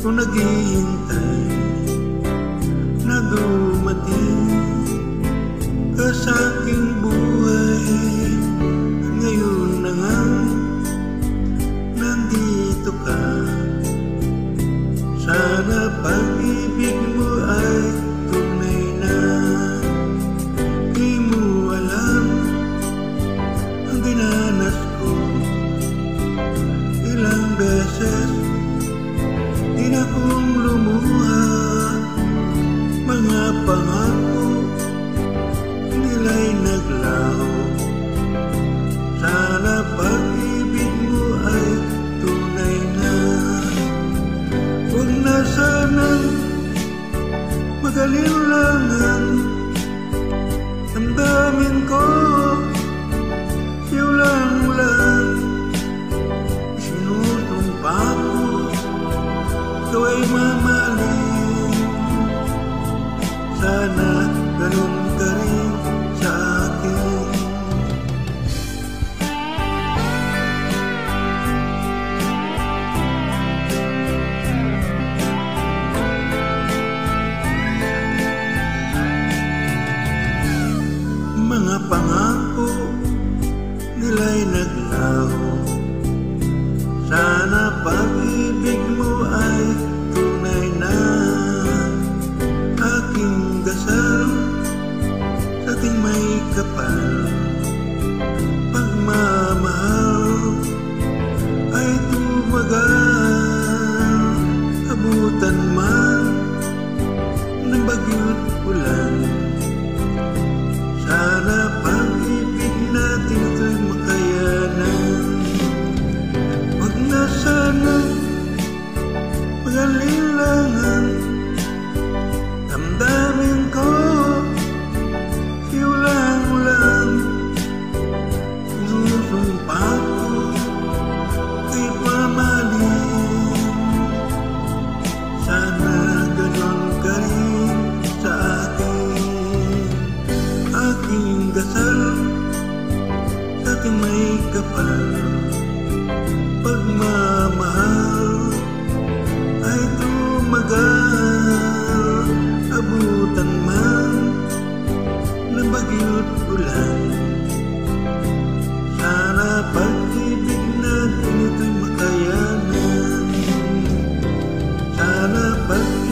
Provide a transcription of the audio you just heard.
kung naghihintay na dumating ka sa aking buhay. At ngayon na nga nandito ka. Sana pag-ibig mo ay tunay na. Di mo alam ang dinanas ko. Ilang beses din akong lumuha. Mga pangako nila'y naglaho. Sana pag-ibig mo ay tunay na. Huwag na sanang mag-alinlangan. Damdamin ko siya lang. Sinusumpa ko ikaw ay mamahalin. Sana ganun ka rin sa akin. Mga pangako nila'y naglaho. Sana pag-ibig mo ay tunay na. Aking dasal sa ating may kapal. Pagmamahal ay tumagal. Abutan man ng bagyo't ulan. Sana pag-ibig natin ito'y makayanan. Huwag na sana mag-alinlangan. Damdamin ko siya lang. Sinusumpa ko kay pamahalin. Sana ganon ka rin sa akin. Aking dasal sa ating may kapal. Pagmamahal ay tumagal. Abutan man ng bagyo't ulan. Sana pag-ibig natin ito'y makayanan. Sana pag